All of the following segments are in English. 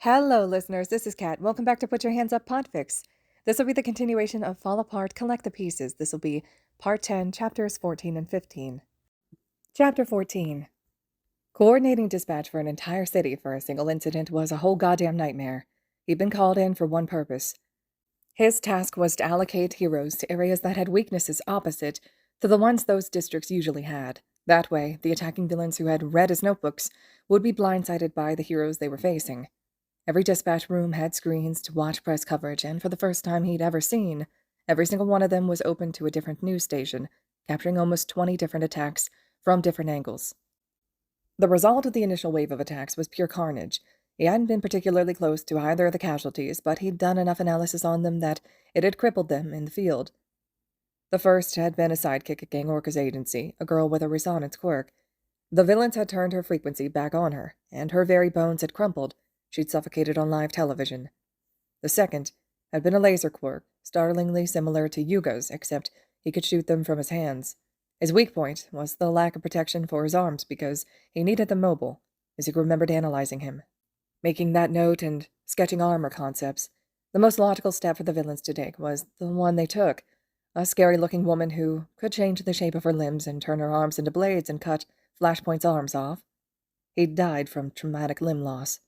Hello, listeners. This is Kat. Welcome back to Put Your Hands Up Podfics. This will be the continuation of Fall Apart, Collect the Pieces. This will be Part 10, Chapters 14 and 15. Chapter 14. Coordinating dispatch for an entire city for a single incident was a whole goddamn nightmare. He'd been called in for one purpose. His task was to allocate heroes to areas that had weaknesses opposite to the ones those districts usually had. That way, the attacking villains who had read his notebooks would be blindsided by the heroes they were facing. Every dispatch room had screens to watch press coverage, and for the first time he'd ever seen, every single one of them was open to a different news station, capturing almost 20 different attacks from different angles. The result of the initial wave of attacks was pure carnage. He hadn't been particularly close to either of the casualties, but he'd done enough analysis on them that it had crippled them in the field. The first had been a sidekick at Gang Orca's agency, a girl with a resonance quirk. The villains had turned her frequency back on her, and her very bones had crumpled. She'd suffocated on live television. The second had been a laser quirk, startlingly similar to Yuga's, except he could shoot them from his hands. His weak point was the lack of protection for his arms because he needed them mobile, as he remembered analyzing him. Making that note and sketching armor concepts, the most logical step for the villains to take was the one they took, a scary-looking woman who could change the shape of her limbs and turn her arms into blades and cut Flashpoint's arms off. He'd died from traumatic limb loss.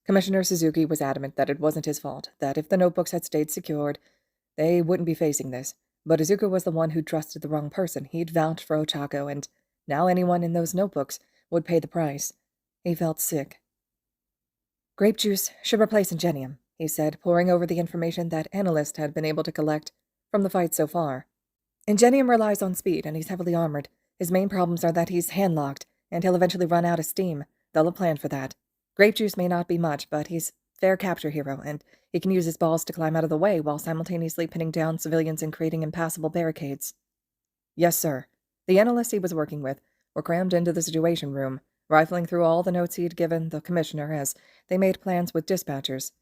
Commissioner Suzuki was adamant that it wasn't his fault, that if the notebooks had stayed secured, they wouldn't be facing this. But Izuku was the one who trusted the wrong person. He'd vouched for Ochako, and now anyone in those notebooks would pay the price. He felt sick. Grape juice should replace ingenium, he said, poring over the information that analysts had been able to collect from the fight so far. Ingenium relies on speed, and he's heavily armored. His main problems are that he's hand-locked, and he'll eventually run out of steam. They'll have planned for that. Grape juice may not be much, but he's fair capture hero, and he can use his balls to climb out of the way while simultaneously pinning down civilians and creating impassable barricades. Yes, sir. The analysts he was working with were crammed into the Situation Room, rifling through all the notes he'd given the commissioner as they made plans with dispatchers.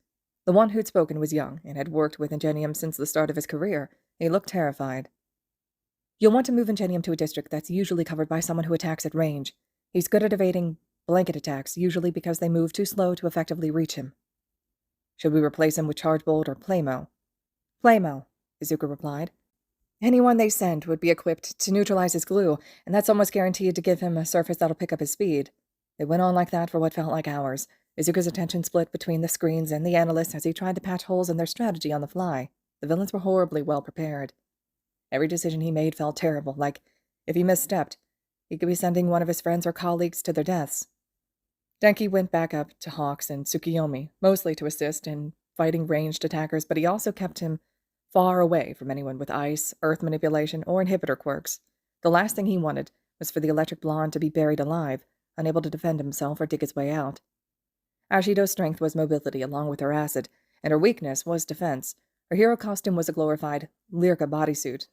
The one who'd spoken was young, and had worked with Ingenium since the start of his career. He looked terrified. You'll want to move Ingenium to a district that's usually covered by someone who attacks at range. He's good at evading blanket attacks, usually because they move too slow to effectively reach him. Should we replace him with Charge Bolt or Playmo? Playmo, Izuku replied. Anyone they send would be equipped to neutralize his glue, and that's almost guaranteed to give him a surface that'll pick up his speed. It went on like that for what felt like hours. Izuku's attention split between the screens and the analysts as he tried to patch holes in their strategy on the fly. The villains were horribly well prepared. Every decision he made felt terrible, like if he misstepped, he could be sending one of his friends or colleagues to their deaths. Denki went back up to Hawks and Tsukiyomi, mostly to assist in fighting ranged attackers, but he also kept him far away from anyone with ice, earth manipulation, or inhibitor quirks. The last thing he wanted was for the electric blonde to be buried alive, unable to defend himself or dig his way out. Ashido's strength was mobility along with her acid, and her weakness was defense. Her hero costume was a glorified Lyrica bodysuit,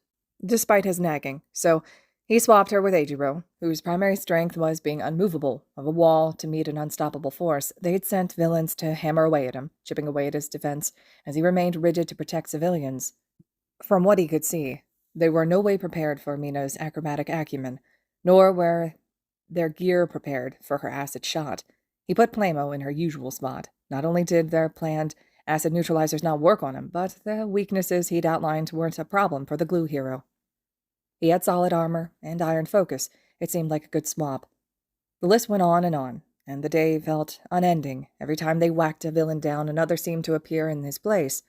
despite his nagging, so he swapped her with Eijiro, whose primary strength was being unmovable, of a wall to meet an unstoppable force. They'd sent villains to hammer away at him, chipping away at his defense, as he remained rigid to protect civilians. From what he could see, they were no way prepared for Mina's acrobatic acumen, nor were their gear prepared for her acid shot. He put Playmo in her usual spot. Not only did their planned acid neutralizers not work on him, but the weaknesses he'd outlined weren't a problem for the glue hero. He had solid armor and iron focus. It seemed like a good swap. The list went on, and the day felt unending. Every time they whacked a villain down, another seemed to appear in his place.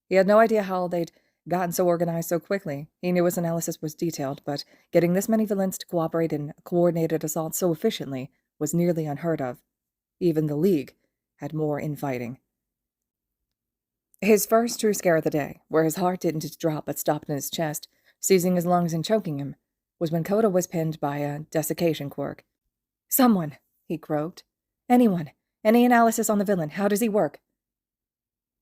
He had no idea how they'd gotten so organized so quickly. He knew his analysis was detailed, but getting this many villains to cooperate in a coordinated assault so efficiently was nearly unheard of. Even the League had more infighting. His first true scare of the day, where his heart didn't just drop but stopped in his chest, seizing his lungs and choking him, was when Kota was pinned by a desiccation quirk. Someone, he croaked. Anyone. Any analysis on the villain. How does he work?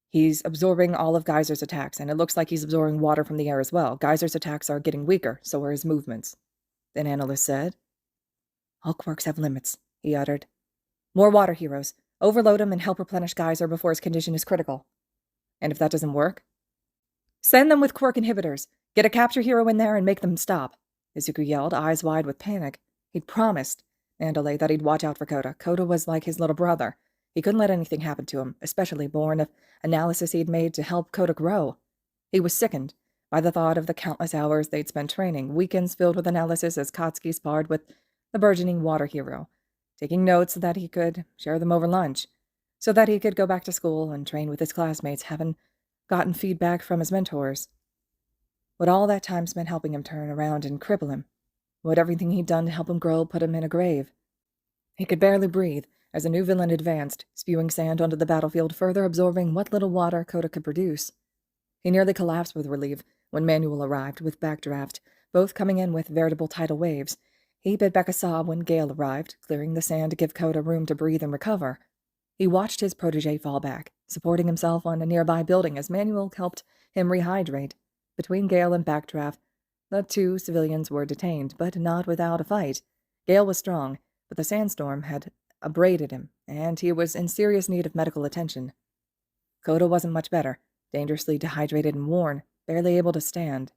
He's absorbing all of Geyser's attacks, and it looks like he's absorbing water from the air as well. Geyser's attacks are getting weaker, so are his movements. An analyst said. All quirks have limits, he uttered. More water heroes. Overload him and help replenish Geyser before his condition is critical. And if that doesn't work? Send them with quirk inhibitors. Get a capture hero in there and make them stop, Izuku yelled, eyes wide with panic. He'd promised Mandalay that he'd watch out for Kota. Kota was like his little brother. He couldn't let anything happen to him, especially born of analysis he'd made to help Kota grow. He was sickened by the thought of the countless hours they'd spent training, weekends filled with analysis as Katsuki sparred with the burgeoning water hero, taking notes so that he could share them over lunch, so that he could go back to school and train with his classmates, having gotten feedback from his mentors. Would all that time spent helping him turn around and cripple him? Would everything he'd done to help him grow put him in a grave? He could barely breathe as a new villain advanced, spewing sand onto the battlefield, further absorbing what little water Kota could produce. He nearly collapsed with relief when Manuel arrived with Backdraft, both coming in with veritable tidal waves. He bit back a sob when Gale arrived, clearing the sand to give Kota room to breathe and recover. He watched his protege fall back, supporting himself on a nearby building as Manuel helped him rehydrate. Between Gale and Backdraft, the two civilians were detained, but not without a fight. Gale was strong, but the sandstorm had abraded him, and he was in serious need of medical attention. Kota wasn't much better, dangerously dehydrated and worn, barely able to stand.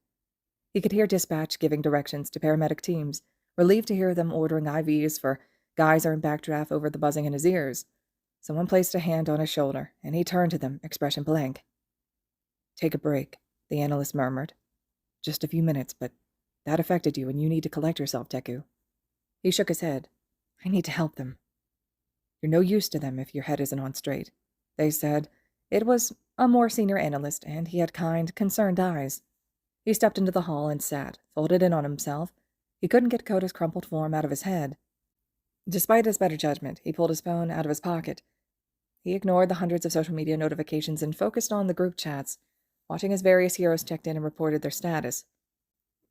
He could hear dispatch giving directions to paramedic teams, relieved to hear them ordering IVs for Geyser and Backdraft over the buzzing in his ears. Someone placed a hand on his shoulder, and he turned to them, expression blank. "Take a break," the analyst murmured. "Just a few minutes, but that affected you, and you need to collect yourself, Deku." He shook his head. "I need to help them." "You're no use to them if your head isn't on straight," they said. It was a more senior analyst, and he had kind, concerned eyes. He stepped into the hall and sat, folded in on himself. He couldn't get Kota's crumpled form out of his head. Despite his better judgment, he pulled his phone out of his pocket. He ignored the hundreds of social media notifications and focused on the group chats, watching as various heroes checked in and reported their status.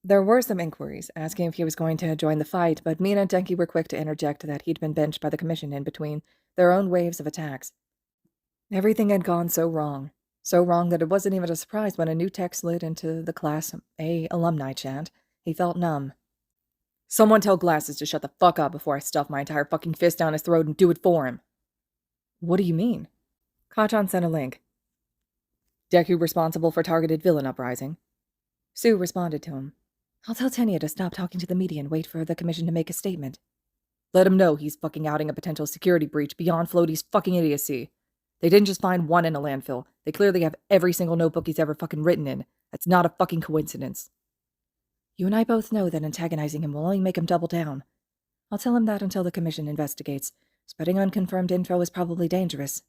There were some inquiries, asking if he was going to join the fight, but Mina and Denki were quick to interject that he'd been benched by the Commission in between their own waves of attacks. Everything had gone so wrong that it wasn't even a surprise when a new text slid into the Class A alumni chat. He felt numb. "Someone tell Glasses to shut the fuck up before I stuff my entire fucking fist down his throat and do it for him." "What do you mean?" Kachan sent a link. "Deku responsible for targeted villain uprising." Sue responded to him. "I'll tell Tenya to stop talking to the media and wait for the Commission to make a statement." "Let him know he's fucking outing a potential security breach beyond Floaty's fucking idiocy. They didn't just find one in a landfill. They clearly have every single notebook he's ever fucking written in. That's not a fucking coincidence." "You and I both know that antagonizing him will only make him double down. I'll tell him that until the Commission investigates. Spreading unconfirmed info is probably dangerous."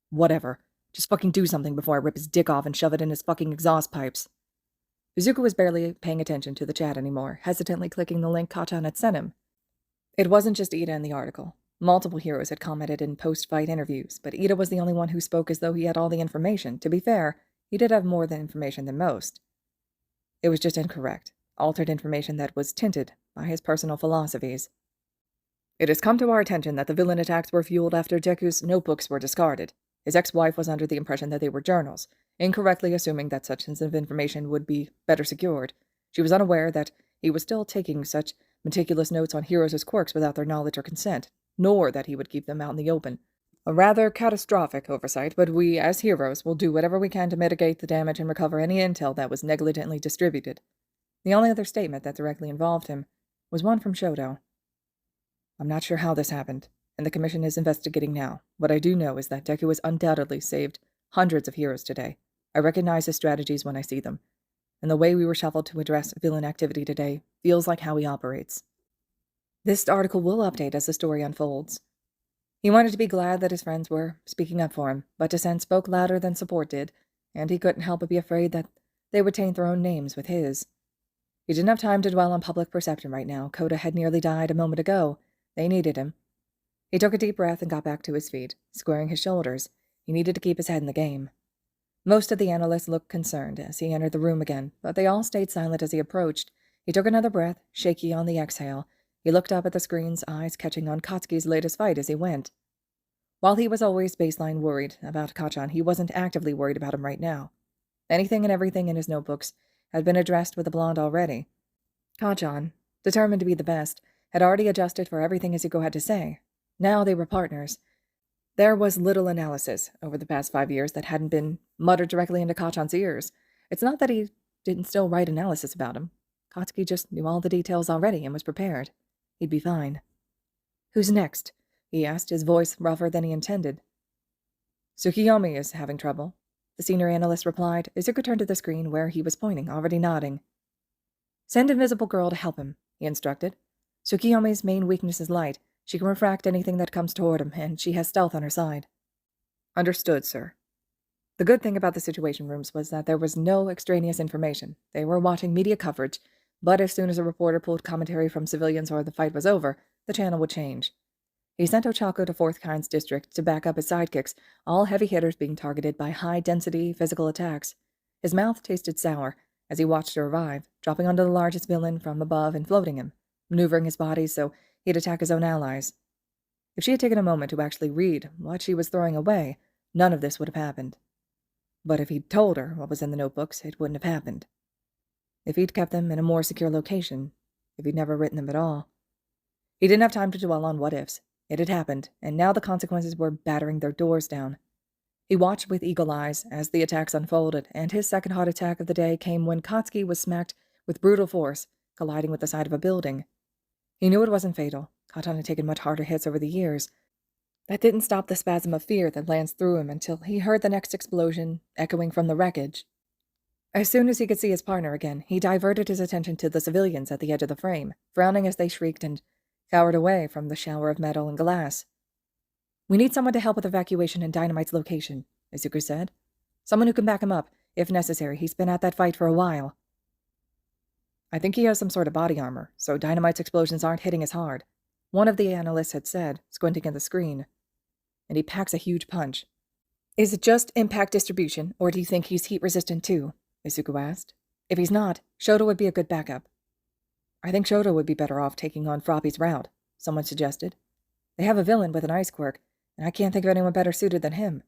"Whatever. Just fucking do something before I rip his dick off and shove it in his fucking exhaust pipes." Izuku was barely paying attention to the chat anymore, hesitantly clicking the link Kachan had sent him. It wasn't just Ida in the article. Multiple heroes had commented in post-fight interviews, but Ida was the only one who spoke as though he had all the information. To be fair, he did have more information than most. It was just incorrect, altered information that was tinted by his personal philosophies. "It has come to our attention that the villain attacks were fueled after Deku's notebooks were discarded. His ex-wife was under the impression that they were journals, incorrectly assuming that such sensitive information would be better secured. She was unaware that he was still taking such meticulous notes on heroes' quirks without their knowledge or consent, nor that he would keep them out in the open. A rather catastrophic oversight, but we, as heroes, will do whatever we can to mitigate the damage and recover any intel that was negligently distributed." The only other statement that directly involved him was one from Shoto. "I'm not sure how this happened, and the Commission is investigating now. What I do know is that Deku has undoubtedly saved hundreds of heroes today. I recognize his strategies when I see them, and the way we were shuffled to address villain activity today feels like how he operates." This article will update as the story unfolds. He wanted to be glad that his friends were speaking up for him, but dissent spoke louder than support did, and he couldn't help but be afraid that they would taint their own names with his. He didn't have time to dwell on public perception right now. Kota had nearly died a moment ago. They needed him. He took a deep breath and got back to his feet, squaring his shoulders. He needed to keep his head in the game. Most of the analysts looked concerned as he entered the room again, but they all stayed silent as he approached. He took another breath, shaky on the exhale. He looked up at the screen's eyes catching on Katsuki's latest fight as he went. While he was always baseline worried about Kachan, he wasn't actively worried about him right now. Anything and everything in his notebooks had been addressed with the blonde already. Kachan, determined to be the best, had already adjusted for everything Izuku had to say. Now they were partners. There was little analysis over the past 5 years that hadn't been muttered directly into Kachan's ears. It's not that he didn't still write analysis about him. Katsuki just knew all the details already and was prepared. He'd be fine. "Who's next?" he asked, his voice rougher than he intended. Tsukiyomi is having trouble, the senior analyst replied. Izuku turned to the screen where he was pointing, already nodding. Send Invisible Girl to help him, he instructed. Tsukiyomi's main weakness is light. She can refract anything that comes toward him, and she has stealth on her side. Understood, sir. The good thing about the Situation Rooms was that there was no extraneous information. They were watching media coverage, but as soon as a reporter pulled commentary from civilians or the fight was over, the channel would change. He sent Ochako to 4th Kind's district to back up his sidekicks, all heavy hitters being targeted by high-density physical attacks. His mouth tasted sour as he watched her arrive, dropping onto the largest villain from above and floating him, maneuvering his body so he'd attack his own allies. If she had taken a moment to actually read what she was throwing away, none of this would have happened. But if he'd told her what was in the notebooks, it wouldn't have happened. If he'd kept them in a more secure location, if he'd never written them at all. He didn't have time to dwell on what-ifs. It had happened, and now the consequences were battering their doors down. He watched with eagle eyes as the attacks unfolded, and his second heart attack of the day came when Katsuki was smacked with brutal force, colliding with the side of a building. He knew it wasn't fatal. Kota had taken much harder hits over the years. That didn't stop the spasm of fear that lanced through him until he heard the next explosion echoing from the wreckage. As soon as he could see his partner again, he diverted his attention to the civilians at the edge of the frame, frowning as they shrieked and cowered away from the shower of metal and glass. We need someone to help with evacuation and Dynamite's location, Izuku said. Someone who can back him up, if necessary. He's been at that fight for a while. I think he has some sort of body armor, so Dynamite's explosions aren't hitting as hard, one of the analysts had said, squinting at the screen. And he packs a huge punch. Is it just impact distribution, or do you think he's heat-resistant too? Izuku asked. If he's not, Shoto would be a good backup. I think Shoto would be better off taking on Froppy's route, someone suggested. They have a villain with an ice quirk, and I can't think of anyone better suited than him.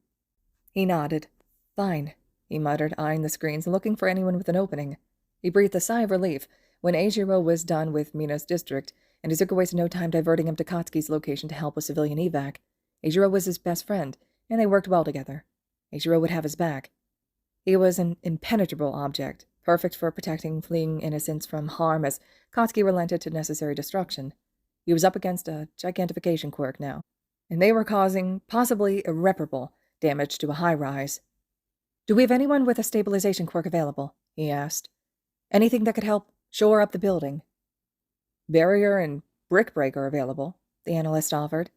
He nodded. Fine, he muttered, eyeing the screens and looking for anyone with an opening. He breathed a sigh of relief when Eijiro was done with Mina's district, and Izuku wasted no time diverting him to Katsuki's location to help with civilian evac. Eijiro was his best friend, and they worked well together. Eijiro would have his back. He was an impenetrable object, perfect for protecting fleeing innocents from harm as Katsuki relented to necessary destruction. He was up against a gigantification quirk now, and they were causing possibly irreparable damage to a high-rise. Do we have anyone with a stabilization quirk available? He asked. Anything that could help shore up the building. Barrier and Brick Break are available, the analyst offered.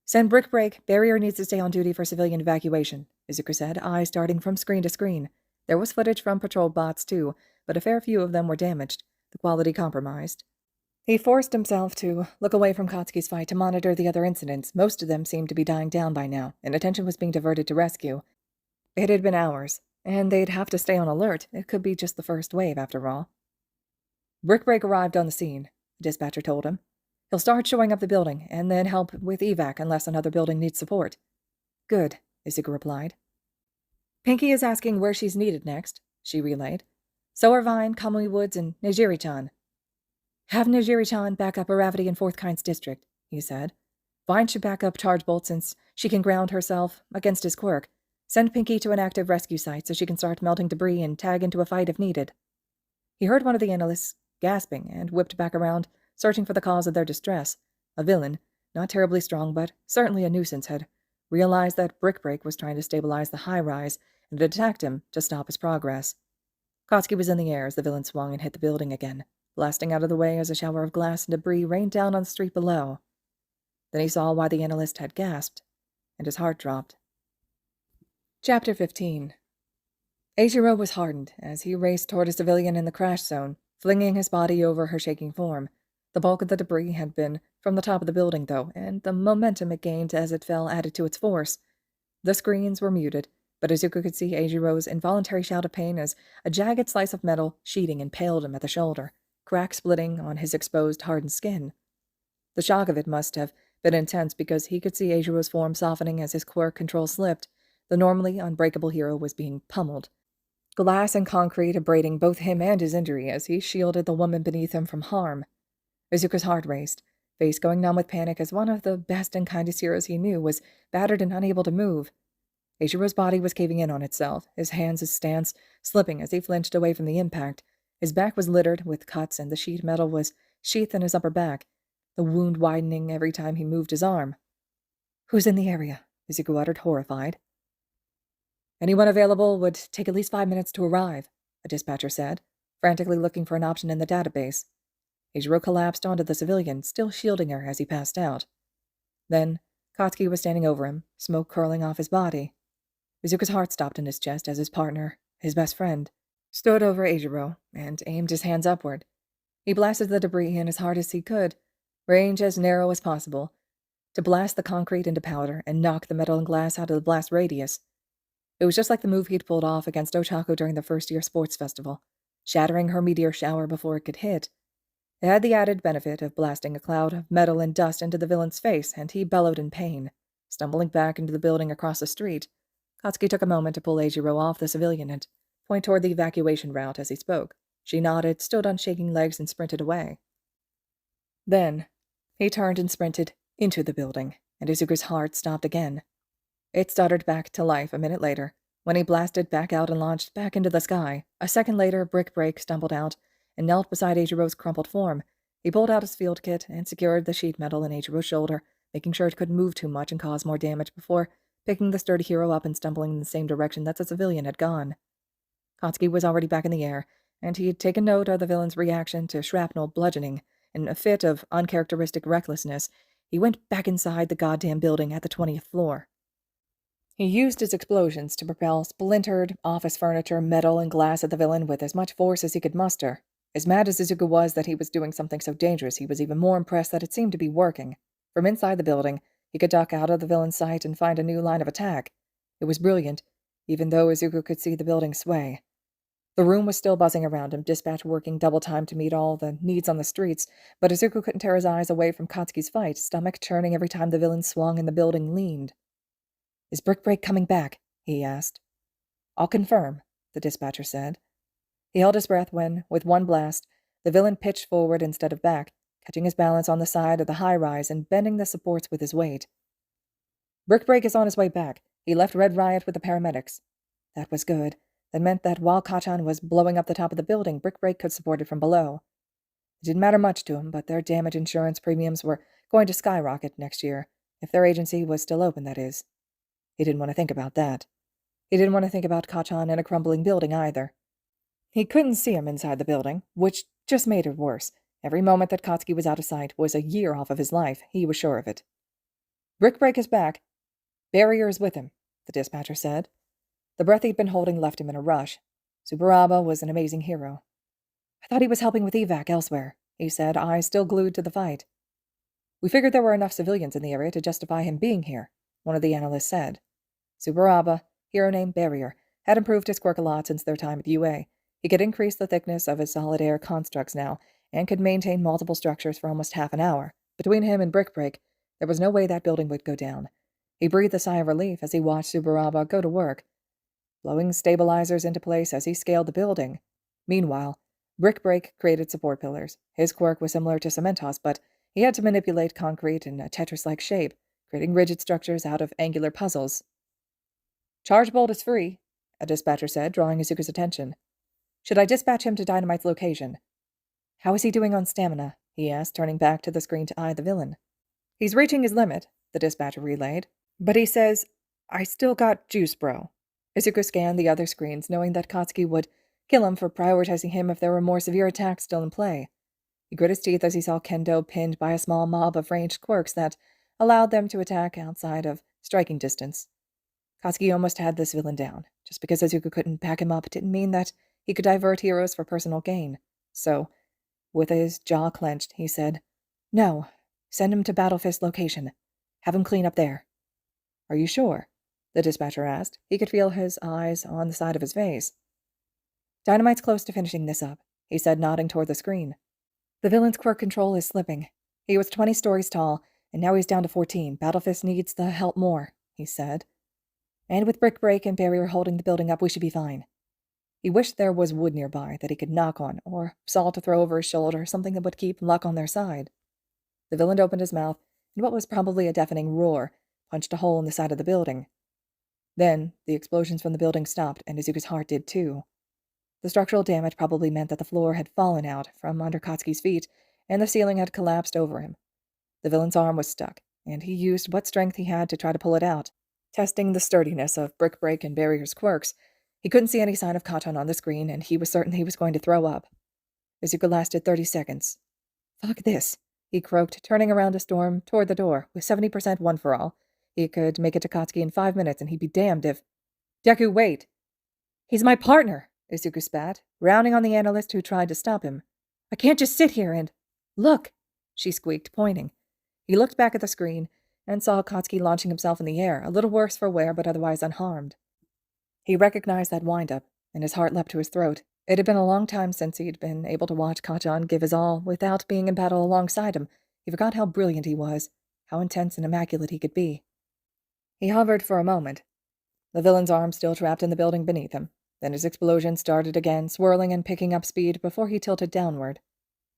Send Brick Break. Barrier needs to stay on duty for civilian evacuation, Izuku said, eyes darting from screen to screen. There was footage from patrol bots, too, but a fair few of them were damaged, the quality compromised. He forced himself to look away from Katsuki's fight to monitor the other incidents. Most of them seemed to be dying down by now, and attention was being diverted to rescue. It had been hours, and they'd have to stay on alert. It could be just the first wave, after all. Brick Break arrived on the scene, the dispatcher told him. He'll start showing up the building, and then help with evac unless another building needs support. Good, Izuku replied. Pinky is asking where she's needed next, she relayed. So are Vine, Kamui Woods, and Nejiri-chan. Have Nejiri-chan back up Aravity in 4th Kind's district, he said. Vine should back up Charge Bolt since she can ground herself against his quirk. Send Pinky to an active rescue site so she can start melting debris and tag into a fight if needed. He heard one of the analysts gasping and whipped back around, searching for the cause of their distress. A villain, not terribly strong but certainly a nuisance, had realized that Brick Break was trying to stabilize the high-rise and had attacked him to stop his progress. Katsuki was in the air as the villain swung and hit the building again, blasting out of the way as a shower of glass and debris rained down on the street below. Then he saw why the analyst had gasped, and his heart dropped. Chapter 15. Eijiro was hardened as he raced toward a civilian in the crash zone, flinging his body over her shaking form. The bulk of the debris had been from the top of the building, though, and the momentum it gained as it fell added to its force. The screens were muted, but Izuku could see Eijiro's involuntary shout of pain as a jagged slice of metal sheeting impaled him at the shoulder, crack splitting on his exposed, hardened skin. The shock of it must have been intense because he could see Eijiro's form softening as his quirk control slipped. The normally unbreakable hero was being pummeled, glass and concrete abrading both him and his injury as he shielded the woman beneath him from harm. Izuku's heart raced, face going numb with panic as one of the best and kindest heroes he knew was battered and unable to move. Eijiro's body was caving in on itself, his hands' stance slipping as he flinched away from the impact. His back was littered with cuts and the sheet metal was sheathed in his upper back, the wound widening every time he moved his arm. Who's in the area? Izuku uttered, horrified. Anyone available would take at least 5 minutes to arrive, a dispatcher said, frantically looking for an option in the database. Eijiro collapsed onto the civilian, still shielding her as he passed out. Then, Katsuki was standing over him, smoke curling off his body. Izuku's heart stopped in his chest as his partner, his best friend, stood over Eijiro and aimed his hands upward. He blasted the debris in as hard as he could, range as narrow as possible, to blast the concrete into powder and knock the metal and glass out of the blast radius. It was just like the move he'd pulled off against Ochako during the first-year sports festival, shattering her meteor shower before it could hit. It had the added benefit of blasting a cloud of metal and dust into the villain's face, and he bellowed in pain, stumbling back into the building across the street. Katsuki took a moment to pull Eijiro off the civilian and point toward the evacuation route as he spoke. She nodded, stood on shaking legs, and sprinted away. Then, he turned and sprinted into the building, and Izuku's heart stopped again. It stuttered back to life a minute later, when he blasted back out and launched back into the sky. A second later, Brick Break stumbled out and knelt beside Eijiro's crumpled form. He pulled out his field kit and secured the sheet metal in Eijiro's shoulder, making sure it couldn't move too much and cause more damage before picking the sturdy hero up and stumbling in the same direction that the civilian had gone. Katsuki was already back in the air, and he had taken note of the villain's reaction to shrapnel bludgeoning. In a fit of uncharacteristic recklessness, he went back inside the goddamn building at the 20th floor. He used his explosions to propel splintered office furniture, metal, and glass at the villain with as much force as he could muster. As mad as Izuku was that he was doing something so dangerous, he was even more impressed that it seemed to be working. From inside the building, he could duck out of the villain's sight and find a new line of attack. It was brilliant, even though Izuku could see the building sway. The room was still buzzing around him, dispatch working double time to meet all the needs on the streets, but Izuku couldn't tear his eyes away from Katsuki's fight, stomach churning every time the villain swung and the building leaned. "Is Brick Break coming back?" he asked. "I'll confirm," the dispatcher said. He held his breath when, with one blast, the villain pitched forward instead of back, catching his balance on the side of the high-rise and bending the supports with his weight. "Brick Break is on his way back. He left Red Riot with the paramedics." That was good. That meant that while Kachan was blowing up the top of the building, Brick Break could support it from below. It didn't matter much to him, but their damage insurance premiums were going to skyrocket next year, if their agency was still open, that is. He didn't want to think about that. He didn't want to think about Kachan in a crumbling building either. He couldn't see him inside the building, which just made it worse. Every moment that Katsuki was out of sight was a year off of his life, he was sure of it. "Brick Break is back. Barrier is with him," the dispatcher said. The breath he'd been holding left him in a rush. Tsuburaba was an amazing hero. "I thought he was helping with evac elsewhere," he said, eyes still glued to the fight. "We figured there were enough civilians in the area to justify him being here," one of the analysts said. Tsuburaba, hero named Barrier, had improved his quirk a lot since their time at UA. He could increase the thickness of his solid air constructs now, and could maintain multiple structures for almost half an hour. Between him and Brick Break, there was no way that building would go down. He breathed a sigh of relief as he watched Tsuburaba go to work, blowing stabilizers into place as he scaled the building. Meanwhile, Brick Break created support pillars. His quirk was similar to Cementos, but he had to manipulate concrete in a Tetris-like shape, creating rigid structures out of angular puzzles. "Charge bolt is free," a dispatcher said, drawing Izuku's attention. "Should I dispatch him to Dynamite's location?" "How is he doing on stamina?" he asked, turning back to the screen to eye the villain. "He's reaching his limit," the dispatcher relayed. "But he says, 'I still got juice, bro.'" Izuku scanned the other screens, knowing that Katsuki would kill him for prioritizing him if there were more severe attacks still in play. He grit his teeth as he saw Kendo pinned by a small mob of ranged quirks that allowed them to attack outside of striking distance. Katsuki almost had this villain down. Just because Izuku couldn't back him up didn't mean that he could divert heroes for personal gain. So, with his jaw clenched, he said, "No, send him to Battlefist location. Have him clean up there." "Are you sure?" the dispatcher asked. He could feel his eyes on the side of his face. "Dynamite's close to finishing this up," he said, nodding toward the screen. "The villain's quirk control is slipping. He was 20 stories tall, and now he's down to 14. Battlefist needs the help more," he said. "And with Brick Break and Barrier holding the building up, we should be fine." He wished there was wood nearby that he could knock on, or salt to throw over his shoulder, something that would keep luck on their side. The villain opened his mouth, and what was probably a deafening roar punched a hole in the side of the building. Then, the explosions from the building stopped, and Izuku's heart did too. The structural damage probably meant that the floor had fallen out from under Katsuki's feet, and the ceiling had collapsed over him. The villain's arm was stuck, and he used what strength he had to try to pull it out. Testing the sturdiness of brick break and barrier's quirks, he couldn't see any sign of Katan on the screen, and he was certain he was going to throw up. Izuku lasted 30 seconds. Fuck this, he croaked, turning around to storm toward the door, with 70% one for all. He could make it to Katsuki in 5 minutes, and he'd be damned if— Deku, wait! He's my partner, Izuku spat, rounding on the analyst who tried to stop him. I can't just sit here and— Look, she squeaked, pointing. He looked back at the screen and saw Katsuki launching himself in the air, a little worse for wear but otherwise unharmed. He recognized that wind-up, and his heart leapt to his throat. It had been a long time since he'd been able to watch Kachan give his all without being in battle alongside him. He forgot how brilliant he was, how intense and immaculate he could be. He hovered for a moment, the villain's arm still trapped in the building beneath him. Then his explosion started again, swirling and picking up speed before he tilted downward.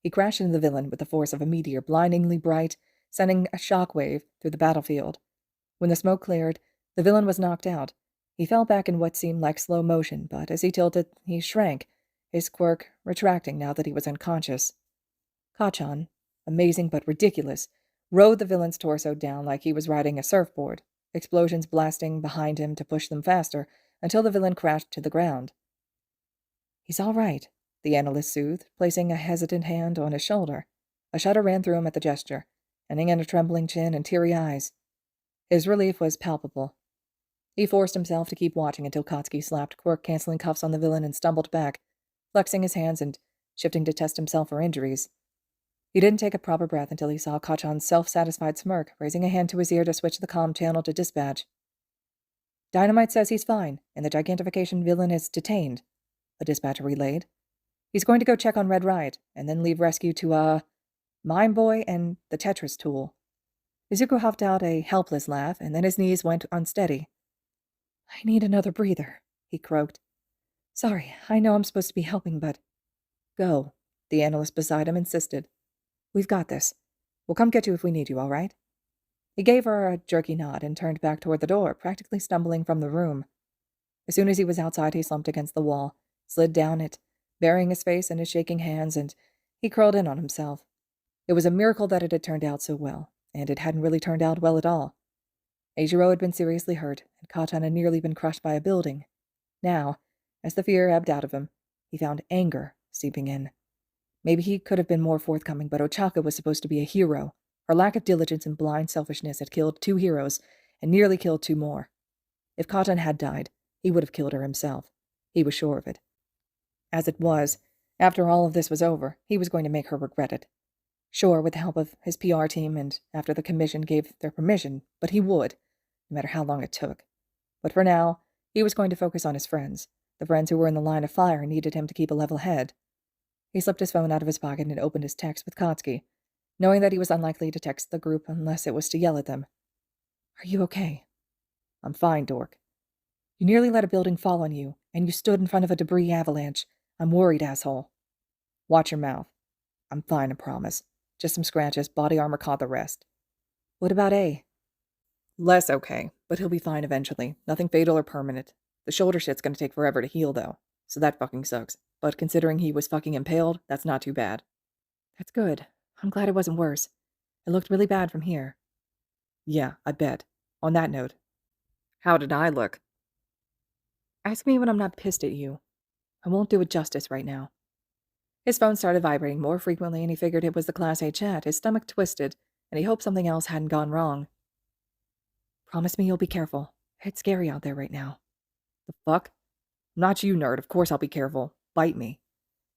He crashed into the villain with the force of a meteor, blindingly bright, sending a shockwave through the battlefield. When the smoke cleared, the villain was knocked out. He fell back in what seemed like slow motion, but as he tilted, he shrank, his quirk retracting now that he was unconscious. Kachan, amazing but ridiculous, rode the villain's torso down like he was riding a surfboard, explosions blasting behind him to push them faster, until the villain crashed to the ground. He's all right, the analyst soothed, placing a hesitant hand on his shoulder. A shudder ran through him at the gesture, ending in a trembling chin and teary eyes. His relief was palpable. He forced himself to keep watching until Katsuki slapped quirk-canceling cuffs on the villain and stumbled back, flexing his hands and shifting to test himself for injuries. He didn't take a proper breath until he saw Kachan's self-satisfied smirk, raising a hand to his ear to switch the comm channel to dispatch. Dynamite says he's fine, and the gigantification villain is detained, a dispatcher relayed. He's going to go check on Red Riot, and then leave rescue to, Mime Boy and the Tetris tool. Izuku huffed out a helpless laugh, and then his knees went unsteady. I need another breather, he croaked. Sorry, I know I'm supposed to be helping, but— Go, the analyst beside him insisted. We've got this. We'll come get you if we need you, all right? He gave her a jerky nod and turned back toward the door, practically stumbling from the room. As soon as he was outside, he slumped against the wall, slid down it, burying his face in his shaking hands, and he curled in on himself. It was a miracle that it had turned out so well, and it hadn't really turned out well at all. Eijiro had been seriously hurt, and Katan had nearly been crushed by a building. Now, as the fear ebbed out of him, he found anger seeping in. Maybe he could have been more forthcoming, but Ochako was supposed to be a hero. Her lack of diligence and blind selfishness had killed 2 heroes, and nearly killed 2 more. If Katan had died, he would have killed her himself. He was sure of it. As it was, after all of this was over, he was going to make her regret it. Sure, with the help of his PR team and after the commission gave their permission, but he would, no matter how long it took. But for now, he was going to focus on his friends, the friends who were in the line of fire and needed him to keep a level head. He slipped his phone out of his pocket and opened his text with Katsuki, knowing that he was unlikely to text the group unless it was to yell at them. Are you okay? I'm fine, dork. You nearly let a building fall on you, and you stood in front of a debris avalanche. I'm worried, asshole. Watch your mouth. I'm fine, I promise. Just some scratches, body armor caught the rest. What about A? Less okay, but he'll be fine eventually. Nothing fatal or permanent. The shoulder shit's gonna take forever to heal, though, so that fucking sucks. But considering he was fucking impaled, that's not too bad. That's good. I'm glad it wasn't worse. It looked really bad from here. Yeah, I bet. On that note, how did I look? Ask me when I'm not pissed at you. I won't do it justice right now. His phone started vibrating more frequently, and he figured it was the Class A chat. His stomach twisted, and he hoped something else hadn't gone wrong. Promise me you'll be careful. It's scary out there right now. The fuck? Not you, nerd. Of course I'll be careful. Bite me.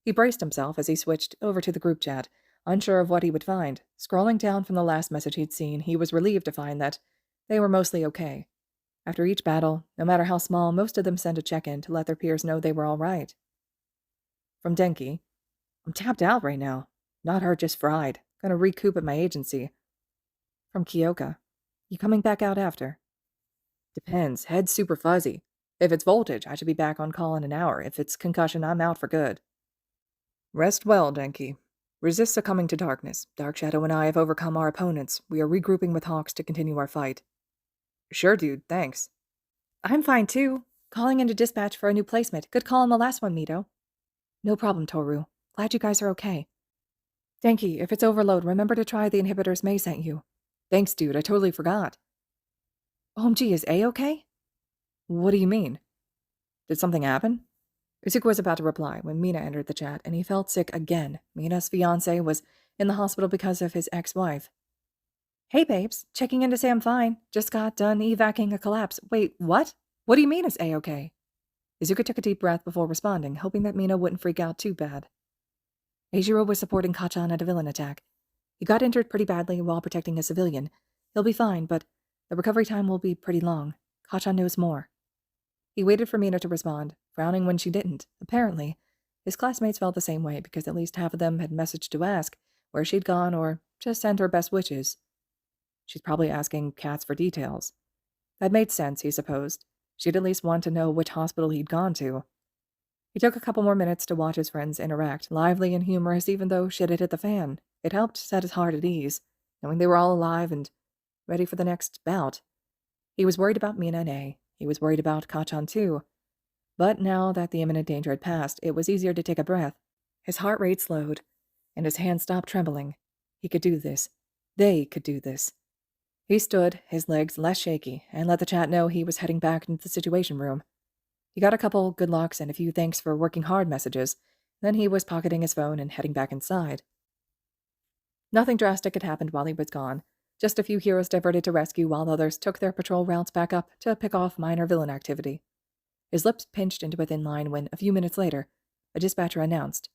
He braced himself as he switched over to the group chat, unsure of what he would find. Scrolling down from the last message he'd seen, he was relieved to find that they were mostly okay. After each battle, no matter how small, most of them sent a check-in to let their peers know they were all right. From Denki, I'm tapped out right now. Not hurt, just fried. Gonna recoup at my agency. From Kyoka, you coming back out after? Depends. Head's super fuzzy. If it's voltage, I should be back on call in an hour. If it's concussion, I'm out for good. Rest well, Denki. Resist succumbing to darkness. Dark Shadow and I have overcome our opponents. We are regrouping with Hawks to continue our fight. Sure, dude. Thanks. I'm fine, too. Calling into dispatch for a new placement. Good call on the last one, Mito. No problem, Toru. Glad you guys are okay. Denki, if it's overload, remember to try the inhibitors May sent you. Thanks, dude. I totally forgot. OMG, is A okay? What do you mean? Did something happen? Izuku was about to reply when Mina entered the chat, and he felt sick again. Mina's fiancé was in the hospital because of his ex-wife. Hey, babes. Checking in to say I'm fine. Just got done evacing a collapse. Wait, what? What do you mean it's A-okay? Izuku took a deep breath before responding, hoping that Mina wouldn't freak out too bad. Eijiro was supporting Kachan at a villain attack. He got injured pretty badly while protecting a civilian. He'll be fine, but the recovery time will be pretty long. Kachan knows more. He waited for Mina to respond, frowning when she didn't. Apparently, his classmates felt the same way because at least half of them had messaged to ask where she'd gone or just send her best wishes. She's probably asking Katz for details. That made sense, he supposed. She'd at least want to know which hospital he'd gone to. He took a couple more minutes to watch his friends interact, lively and humorous even though shit had hit the fan. It helped set his heart at ease, knowing they were all alive and ready for the next bout. He was worried about Mina and A. He was worried about Kachan too. But now that the imminent danger had passed, it was easier to take a breath. His heart rate slowed, and his hands stopped trembling. He could do this. They could do this. He stood, his legs less shaky, and let the chat know he was heading back into the situation room. He got a couple good lucks and a few thanks for working hard messages. Then he was pocketing his phone and heading back inside. Nothing drastic had happened while he was gone. Just a few heroes diverted to rescue while others took their patrol routes back up to pick off minor villain activity. His lips pinched into a thin line when, a few minutes later, a dispatcher announced,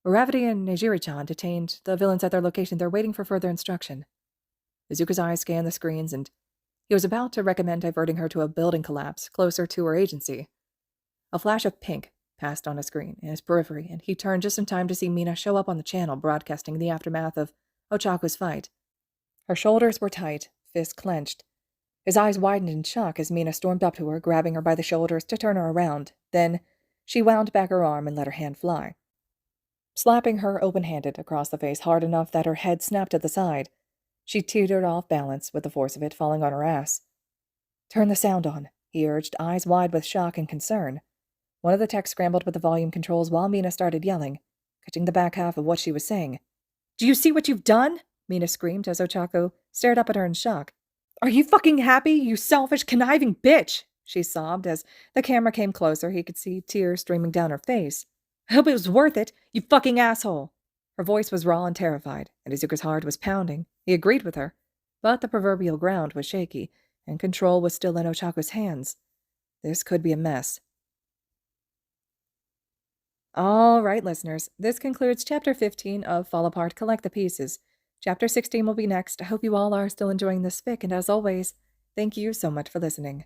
Uravity and Eijiro-chan detained the villains at their location. They're waiting for further instruction. Izuku's eyes scanned the screens, and he was about to recommend diverting her to a building collapse closer to her agency. A flash of pink passed on a screen in his periphery, and he turned just in time to see Mina show up on the channel broadcasting the aftermath of Ochako's fight. Her shoulders were tight, fists clenched. His eyes widened in shock as Mina stormed up to her, grabbing her by the shoulders to turn her around. Then she wound back her arm and let her hand fly, slapping her open-handed across the face hard enough that her head snapped to the side. She teetered off balance with the force of it falling on her ass. Turn the sound on, he urged, eyes wide with shock and concern. One of the techs scrambled with the volume controls while Mina started yelling, catching the back half of what she was saying. Do you see what you've done? Mina screamed as Ochako stared up at her in shock. Are you fucking happy, you selfish, conniving bitch? She sobbed as the camera came closer. He could see tears streaming down her face. I hope it was worth it, you fucking asshole. Her voice was raw and terrified, and Izuku's heart was pounding. He agreed with her, but the proverbial ground was shaky, and control was still in Ochako's hands. This could be a mess. All right, listeners, this concludes Chapter 15 of Fall Apart, Collect the Pieces. Chapter 16 will be next. I hope you all are still enjoying this fic, and as always, thank you so much for listening.